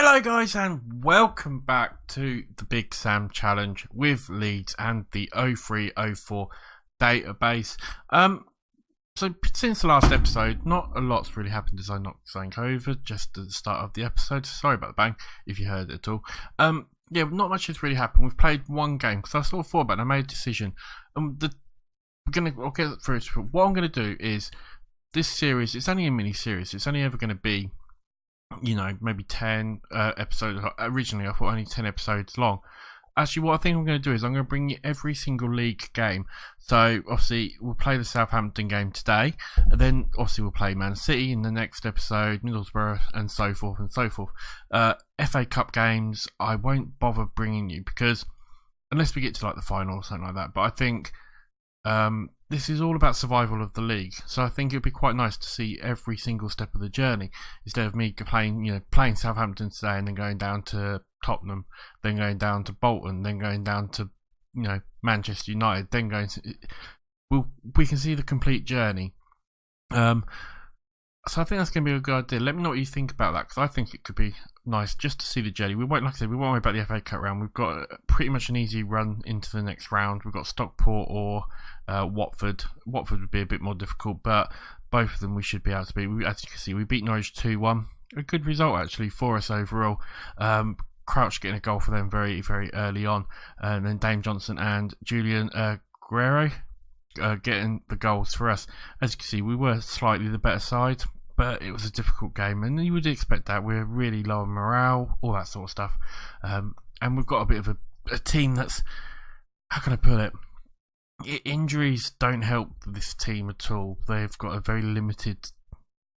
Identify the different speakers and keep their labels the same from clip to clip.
Speaker 1: Hello guys and welcome back to the Big Sam Challenge with Leeds and the 0304 database. So since the last episode, not a lot's really happened as I knocked something over just at the start of the episode. Sorry about the bang if you heard it at all. Yeah, not much has really happened. We've played one game because I sort of thought about it and I made a decision. I'll get through it. What I'm going to do is this series, it's only a mini series. It's only ever going to be, maybe 10 episodes. Originally, I thought only 10 episodes long. Actually, what I think I'm going to do is I'm going to bring you every single league game. So, obviously, we'll play the Southampton game today. And then, obviously, we'll play Man City in the next episode, Middlesbrough, and so forth and so forth. FA Cup games, I won't bother bringing you because, unless we get to, the final or something like that. But I think this is all about survival of the league, so I think it would be quite nice to see every single step of the journey instead of me playing Southampton today and then going down to Tottenham, then going down to Bolton, then going down to Manchester United, then going to. We can see the complete journey. So I think that's going to be a good idea. Let me know what you think about that, because I think it could be nice just to see the journey. We won't, like I said, we won't worry about the FA Cup round. We've got pretty much an easy run into the next round. We've got Stockport or Watford. Watford would be a bit more difficult, but both of them we should be able to beat. As you can see, we beat Norwich 2-1. A good result actually for us overall. Crouch getting a goal for them very, very early on, and then Dame Johnson and Julian Guerrero getting the goals for us. As you can see, we were slightly the better side, but it was a difficult game, and you would expect that. We're really low on morale, all that sort of stuff, and we've got a bit of a team that's, how can I put it, injuries don't help this team at all. They've got a very limited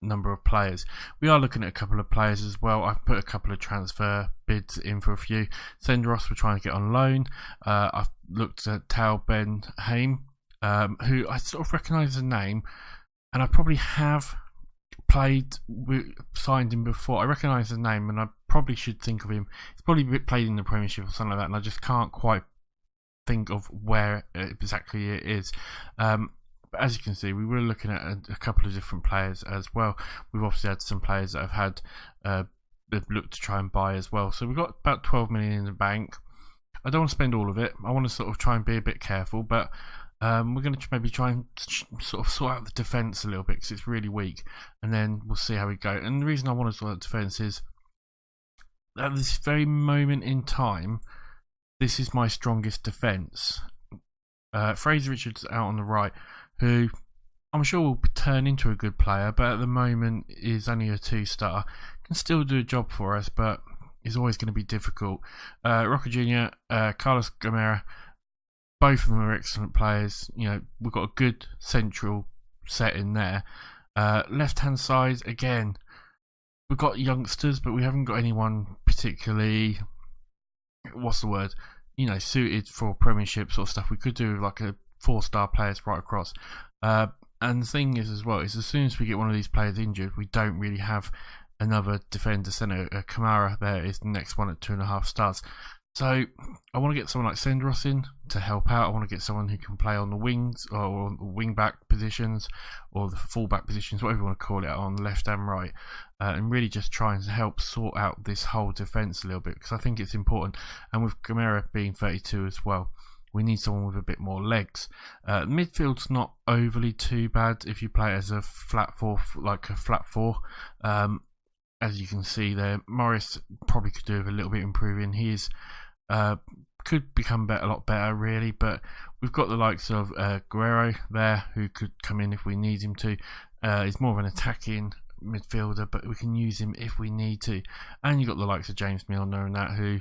Speaker 1: number of players. We are looking at a couple of players as well. I've put a couple of transfer bids in for a few. Sendros we're trying to get on loan. I've looked at Tal Ben Haim, who I sort of recognise the name, and I probably have signed him before. I recognise the name, and I probably should think of him. He's probably played in the Premiership or something like that, and I just can't quite think of where exactly it is. But as you can see, we were looking at a couple of different players as well. We've obviously had some players that have had they've looked to try and buy as well. So we've got about 12 million in the bank. I don't want to spend all of it. I want to sort of try and be a bit careful, but we're going to maybe try and sort of sort out the defence a little bit because it's really weak, and then we'll see how we go. And the reason I want to sort out the defence is at this very moment in time, this is my strongest defence. Fraser Richards out on the right, who I'm sure will turn into a good player, but at the moment is only a 2-star. Can still do a job for us, but is always going to be difficult. Rocker Jr., Carlos Gamera, both of them are excellent players. We've got a good central set in there. Left-hand side, again, we've got youngsters, but we haven't got anyone particularly, suited for Premiership sort of stuff. We could do like a 4-star players right across. And the thing is as well, is as soon as we get one of these players injured, we don't really have another defender centre. Kamara there is the next one at 2.5 stars. So I want to get someone like Sendros in to help out. I want to get someone who can play on the wings or on the wing back positions or the full back positions, whatever you want to call it, on the left and right, and really just trying to help sort out this whole defence a little bit, because I think it's important. And with Gamera being 32 as well, we need someone with a bit more legs. Midfield's not overly too bad if you play it as a flat four, as you can see there. Morris probably could do with a little bit improving. He's could become a lot better really, but we've got the likes of Guerrero there who could come in if we need him to. He's more of an attacking midfielder, but we can use him if we need to. And you've got the likes of James Milner and that, who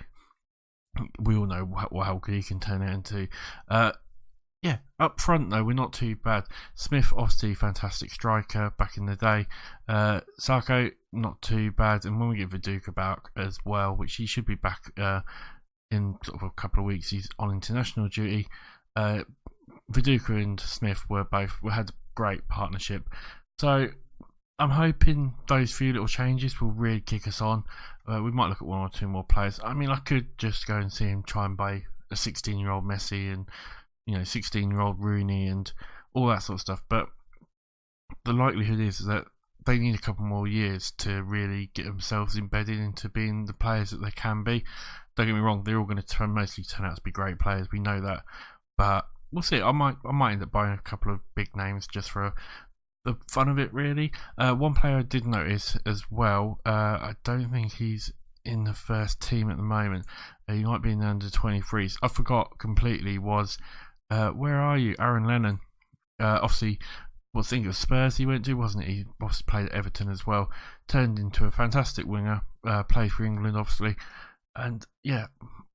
Speaker 1: we all know how good he can turn it into. Up front though, we're not too bad. Smith, obviously fantastic striker back in the day. Sarko, not too bad. And when we get Viduka back as well, which he should be back in sort of a couple of weeks, he's on international duty. Viduka and Smith had a great partnership. So I'm hoping those few little changes will really kick us on. We might look at one or two more players. I mean, I could just go and see him try and buy a 16-year-old Messi and 16-year-old Rooney and all that sort of stuff. But the likelihood is that they need a couple more years to really get themselves embedded into being the players that they can be. Don't get me wrong, they're all going to mostly turn out to be great players. We know that, but we'll see. I might end up buying a couple of big names just for the fun of it, really. One player I did notice as well. I don't think he's in the first team at the moment. He might be in the under 23s. I forgot completely. Was where are you, Aaron Lennon? Obviously, I think it was Spurs he went to, wasn't it? He obviously played at Everton as well. Turned into a fantastic winger. Played for England, obviously. And yeah,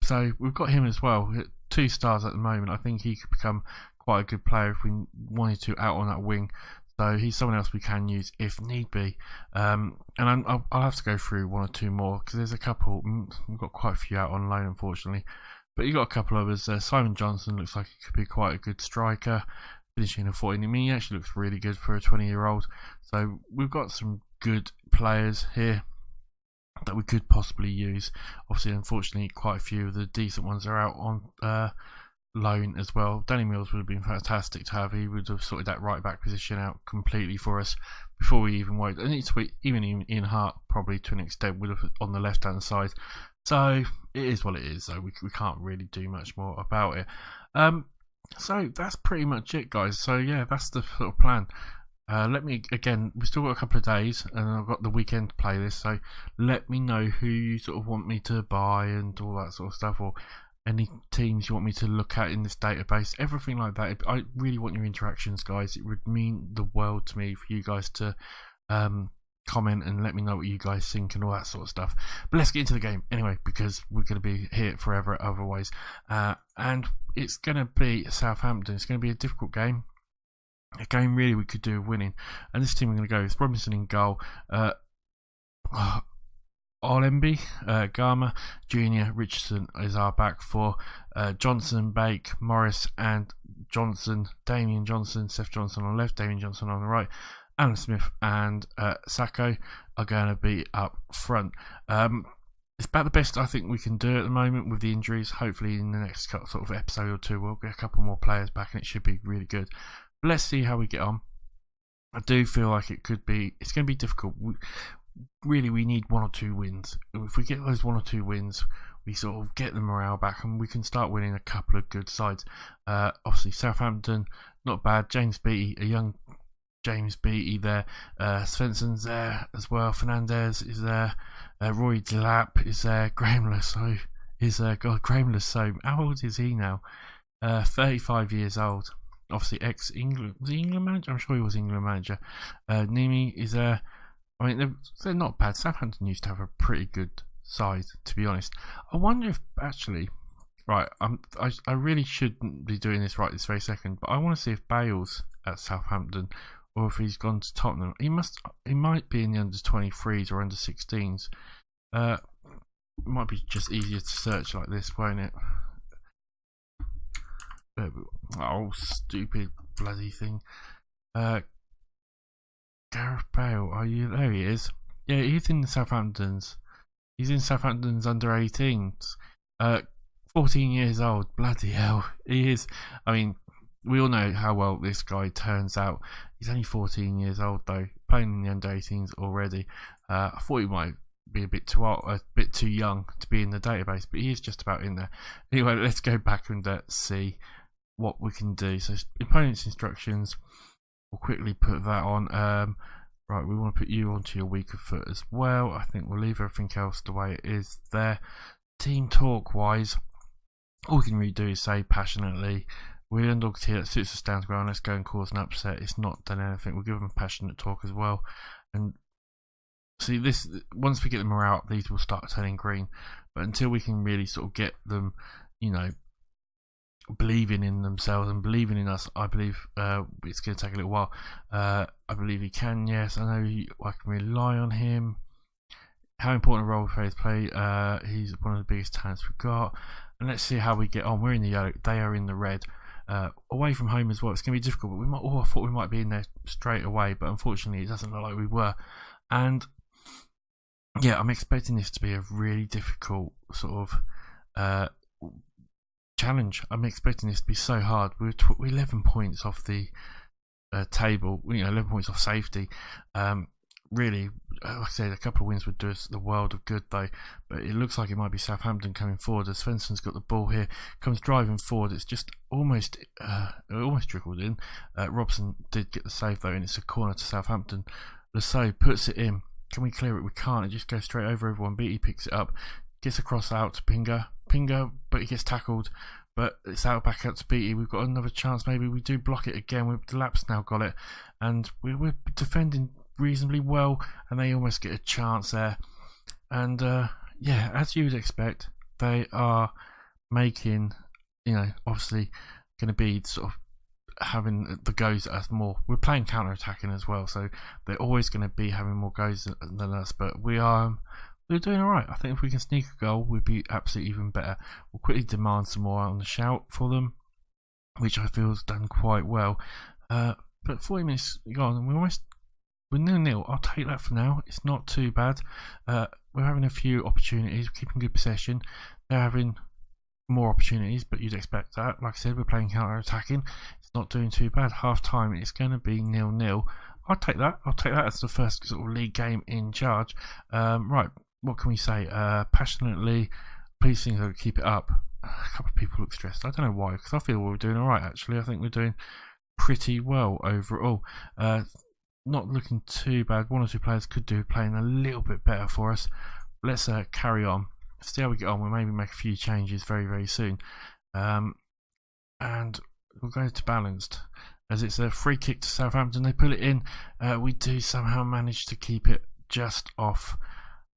Speaker 1: so we've got him as well. 2 stars at the moment. I think he could become quite a good player if we wanted to out on that wing. So he's someone else we can use if need be. And I'll have to go through 1 or 2 more because there's a couple. We've got quite a few out on loan, unfortunately. But you've got a couple of others. Simon Johnson looks like he could be quite a good striker. Finishing a 14. I mean, he actually looks really good for a 20-year-old. So we've got some good players here that we could possibly use. Obviously, unfortunately, quite a few of the decent ones are out on loan as well. Danny Mills would have been fantastic to have. He would have sorted that right back position out completely for us before we even worried. And it's even Ian Hart probably to an extent would have on the left hand side. So it is what it is. So we can't really do much more about it. So that's pretty much it, guys. So yeah, that's the sort of plan. Let me, again, we've still got a couple of days and I've got the weekend to play this, so let me know who you sort of want me to buy and all that sort of stuff, or any teams you want me to look at in this database, everything like that. I really want your interactions, guys. It would mean the world to me for you guys to comment and let me know what you guys think and all that sort of stuff. But let's get into the game anyway, because we're going to be here forever otherwise. And it's going to be Southampton. It's going to be a difficult game. A game really we could do with winning. And this team we're going to go with Robinson in goal, Olemby, Garma, Junior, Richardson is our back 4, Johnson, Bake, Morris and Johnson, Damian Johnson, Seth Johnson on the left, Damian Johnson on the right, Alan Smith and Sacco are going to be up front. It's about the best I think we can do at the moment with the injuries. Hopefully in the next sort of episode or 2 we'll get a couple more players back and it should be really good. Let's see how we get on. I do feel like it's going to be difficult. We need 1 or 2 wins. If we get those 1 or 2 wins, we sort of get the morale back and we can start winning a couple of good sides. Obviously Southampton, not bad. James Beattie, a young James Beattie there. Svensson's there as well. Fernandez is there. Roy Delap is there. Graham Lasso is there. God, Graham Lasso, how old is he now? 35 years old. Obviously ex-England, was he England manager? I'm sure he was England manager. Nimi is there. I mean, they're not bad. Southampton used to have a pretty good side, to be honest. I wonder if actually, right, I really shouldn't be doing this right this very second, but I want to see if Bale's at Southampton or if he's gone to Tottenham. He might be in the under 23s or under 16s. It might be just easier to search like this, won't it? Oh, stupid bloody thing. Gareth Bale, are you there? He is. Yeah, he's in the Southampton's. He's in Southampton's under 18s. 14 years old. Bloody hell. He is. I mean, we all know how well this guy turns out. He's only 14 years old though, playing in the under 18s already. I thought he might be a bit too old, a bit too young to be in the database, but he is just about in there. Anyway, let's go back and see what we can do. So opponent's instructions, we'll quickly put that on. Right, we want to put you onto your weaker foot as well. I think we'll leave everything else the way it is there. Team talk wise, all we can really do is say passionately, we're underdogs here, that suits us down to ground, let's go and cause an upset. It's not done anything. We'll give them passionate talk as well. And see, this, once we get the morale up, these will start turning green. But until we can really sort of get them, you know, believing in themselves and believing in us, I believe it's going to take a little while. I believe he can, yes. I know I can rely on him. How important a role players play. He's one of the biggest talents we've got. And let's see how we get on. We're in the yellow, they are in the red. Away from home as well, it's going to be difficult. But I thought we might be in there straight away, but unfortunately it doesn't look like we were. And yeah, I'm expecting this to be a really difficult sort of challenge. I'm expecting this to be so hard. We're 11 points off the table, you know, 11 points off safety. really, like I said, a couple of wins would do us the world of good though. But it looks like it might be Southampton coming forward as Svensson's got the ball here, comes driving forward. It's just almost trickled in. Robson did get the save though, and it's a corner to Southampton. Lasso puts it in. Can we clear it? We can't. It just goes straight over everyone. Beattie picks it up, gets across out to Pinga, but he gets tackled. But it's out back out to Beattie. We've got another chance. Maybe we do block it again. The Laps now got it, and we're defending reasonably well, and they almost get a chance there. And yeah, as you would expect, they are making, obviously going to be sort of having the goes at us more. We're playing counter attacking as well, so they're always going to be having more goes than us. But we're doing alright. I think if we can sneak a goal, we'd be absolutely even better. We'll quickly demand some more on the shout for them, which I feel has done quite well. But 40 minutes gone, and we're 0-0. I'll take that for now. It's not too bad. We're having a few opportunities, we're keeping good possession. They're having more opportunities, but you'd expect that. Like I said, we're playing counter attacking. It's not doing too bad. Half time, it's going to be 0-0. I'll take that. As the first sort of league game in charge. Right, what can we say? Passionately, please think I'll keep it up. A couple of people look stressed. I don't know why, because I feel we're doing alright actually. I think we're doing pretty well overall. Not looking too bad. One or two players could do playing a little bit better for us. Let's carry on. See how we get on. We'll maybe make a few changes very, very soon. And we'll go to balanced. As it's a free kick to Southampton. They put it in. We do somehow manage to keep it just off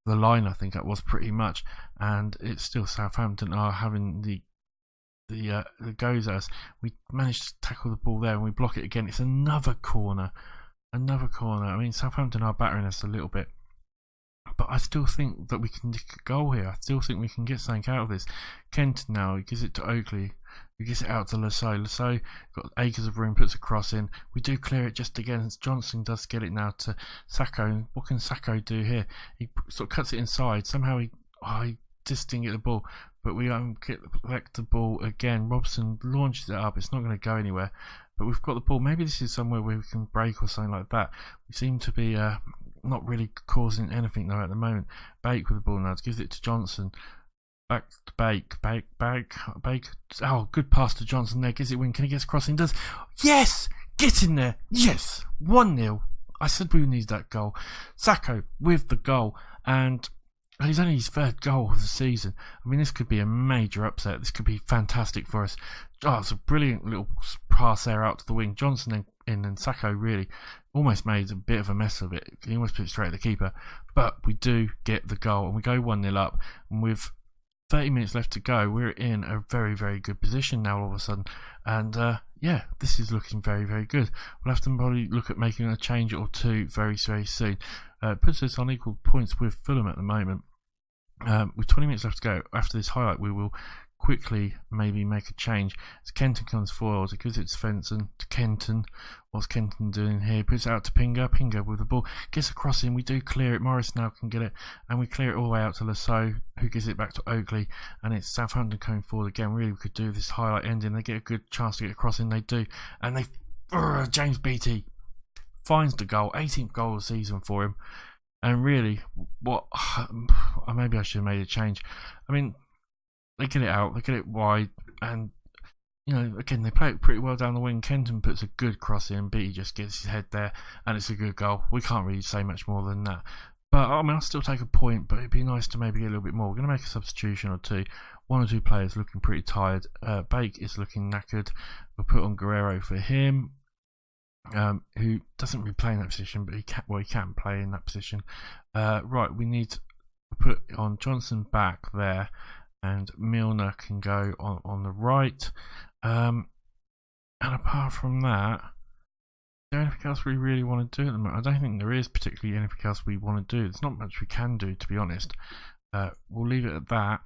Speaker 1: the line. I think that was pretty much. And it's still Southampton are having the goes at us. We managed to tackle the ball there and we block it again. It's another corner. I mean, Southampton are battering us a little bit, but I still think that we can nick a goal here. I still think we can get something out of this. Kenton now, he gives it to Oakley, who gives it out to Lasso. Lasso got acres of room, puts a cross in. We do clear it just again. Johnson does get it now to Sacco. What can Sacco do here? He sort of cuts it inside. Somehow he just didn't get the ball, but we collect the ball again. Robson launches it up. It's not going to go anywhere. But we've got the ball. Maybe this is somewhere where we can break or something like that. We seem to be not really causing anything though at the moment. Bake with the ball now. Gives it to Johnson. Back to Bake. Oh, good pass to Johnson there. Gives it win. Can he get a crossing? Does. Yes! Get in there. Yes! 1-0. I said we need that goal. Sacco with the goal. And he's only his third goal of the season. I mean, this could be a major upset. This could be fantastic for us. Oh, it's a brilliant little pass there out to the wing. Johnson in and Sacco really almost made a bit of a mess of it. He almost put it straight at the keeper. But we do get the goal and we go 1-0 up. And with 30 minutes left to go, we're in a very, very good position now all of a sudden. And yeah, this is looking very, very good. We'll have to probably look at making a change or two very, very soon. It puts us on equal points with Fulham at the moment. With 20 minutes left to go, after this highlight, we will quickly maybe make a change. As Kenton comes forward, it gives it to Svensson, to Kenton. What's Kenton doing here? Puts it out to Pinga. Pinga with the ball. Gets a cross in. We do clear it. Morris now can get it. And we clear it all the way out to Lasso, who gives it back to Oakley. And it's Southampton coming forward again. Really, we could do this highlight ending. They get a good chance to get a cross in. They do. And they... James Beattie finds the goal. 18th goal of the season for him. And really, maybe I should have made a change. I mean, they get it out, they get it wide, and again they play it pretty well down the wing. Kenton puts a good cross in, Beattie just gets his head there, and it's a good goal. We can't really say much more than that. But I mean, I'll still take a point, but it'd be nice to maybe get a little bit more. We're going to make a substitution or two. One or two players looking pretty tired. Bake is looking knackered. We'll put on Guerrero for him. Who doesn't really play in that position, but he can play in that position. Right, we need to put on Johnson back there, and Milner can go on the right. And apart from that, is there anything else we really want to do at the moment? I don't think there is particularly anything else we want to do. There's not much we can do, to be honest. We'll leave it at that.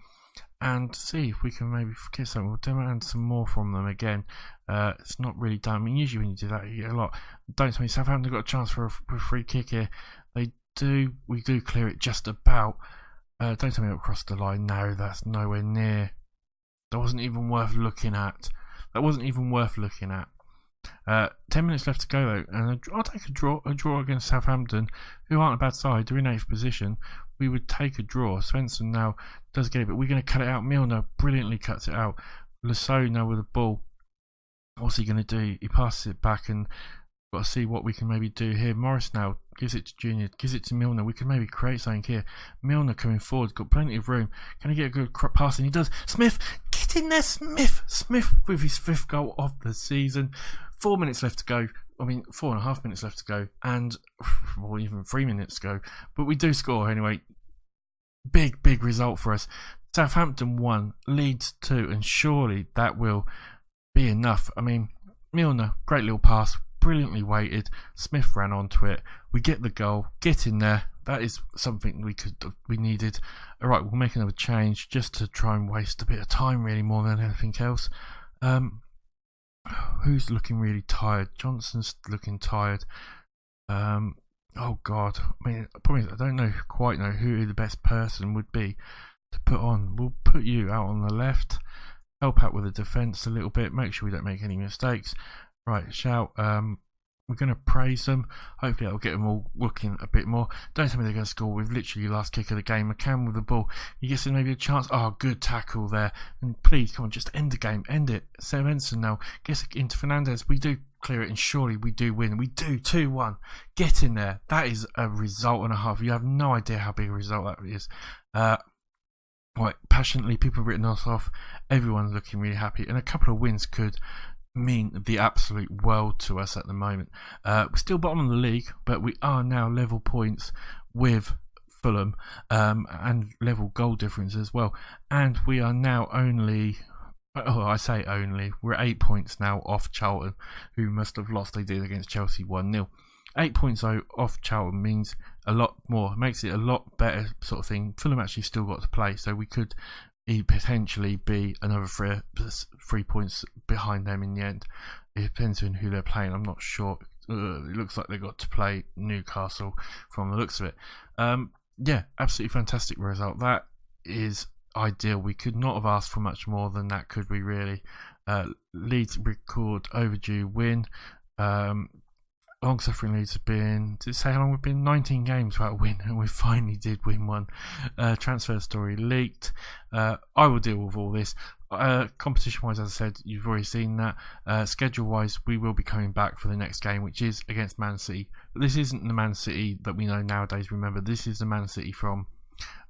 Speaker 1: And see if we can maybe get something. We'll demand some more from them again. It's not really done. I mean, usually when you do that, you get a lot. Don't tell me Southampton got a chance for a free kick here. They do. We do clear it just about. Don't tell me it crossed the line. No, that's nowhere near. That wasn't even worth looking at. 10 minutes left to go though, and I'll take a draw against Southampton, who aren't a bad side. They're in 8th position. We would take a draw. Svensson now does get it, but we're going to cut it out. Milner brilliantly cuts it out. Lasso now with the ball. What's he going to do? He passes it back, and got to see what we can maybe do here. Morris now gives it to Junior, gives it to Milner. We can maybe create something here. Milner coming forward, got plenty of room. Can he get a good pass? And he does. Smith, get in there, Smith. Smith with his 5th goal of the season. 4 minutes left to go. 4.5 minutes left to go, and well, even 3 minutes to go. But we do score anyway. Big result for us. Southampton 1, Leeds 2, and surely that will be enough. Milner, great little pass, brilliantly weighted. Smith ran onto it. We get the goal. Get in there. That is something we needed. All right, we'll make another change just to try and waste a bit of time, really, more than anything else. Who's looking really tired? Johnson's looking tired. Oh God, I don't quite know who the best person would be to put on. We'll put you out on the left. Help out with the defence a little bit. Make sure we don't make any mistakes. Right, shout. We're going to praise them. Hopefully that'll get them all looking a bit more. Don't tell me they're going to score with literally last kick of the game. McCann with the ball. He gets maybe a chance. Oh, good tackle there. And please, come on, just end the game. End it. Svensson now gets it into Fernandez. We do clear it, and surely we do win. We do 2-1. Get in there. That is a result and a half. You have no idea how big a result that is. Right, passionately, people have written us off. Everyone's looking really happy. And a couple of wins could mean the absolute world to us at the moment. We're still bottom of the league, but we are now level points with Fulham, and level goal difference as well. And we are now only, we're 8 points now off Charlton, who must have lost. They did against Chelsea 1-0. 8 points off Charlton means a lot more, makes it a lot better sort of thing. Fulham actually still got to play, so we could potentially be another 3 points behind them in the end. It depends on who they're playing. I'm not sure. It looks like they got to play Newcastle from the looks of it. Yeah, absolutely fantastic result. That is ideal. We could not have asked for much more than that, could we really? Leeds record overdue win. Long-suffering Leeds have been, did it say how long we've been? 19 games without a win, and we finally did win one. Transfer story leaked. I will deal with all this. Competition-wise, as I said, you've already seen that. Schedule-wise, we will be coming back for the next game, which is against Man City. But this isn't the Man City that we know nowadays, remember. This is the Man City from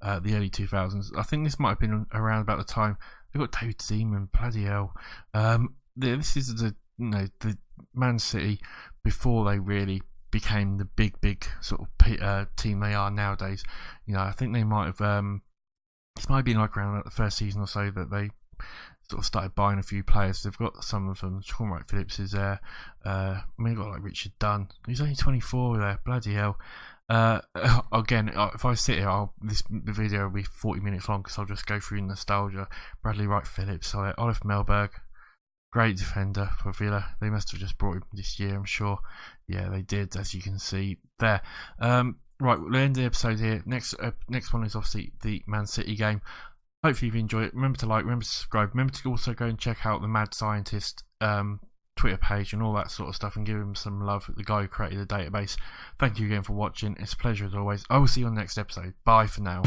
Speaker 1: the early 2000s. I think this might have been around about the time. They've got David Seaman, bloody hell. This is the Man City before they really became the big sort of team they are nowadays. I think they might have this might have been like around the first season or so that they sort of started buying a few players. They've got some of them. Sean Wright Phillips is there. They've got like Richard Dunn. He's only 24 there. Bloody hell. Again, if I sit here, the video will be 40 minutes long because I'll just go through nostalgia. Bradley Wright Phillips, Oliver Melberg. Great defender for Villa. They must have just brought him this year, I'm sure. Yeah, they did, as you can see there. Right, we'll end the episode here. Next one is obviously the Man City game. Hopefully you've enjoyed it. Remember to like, remember to subscribe. Remember to also go and check out the Mad Scientist Twitter page and all that sort of stuff, and give him some love, the guy who created the database. Thank you again for watching. It's a pleasure as always. I will see you on the next episode. Bye for now.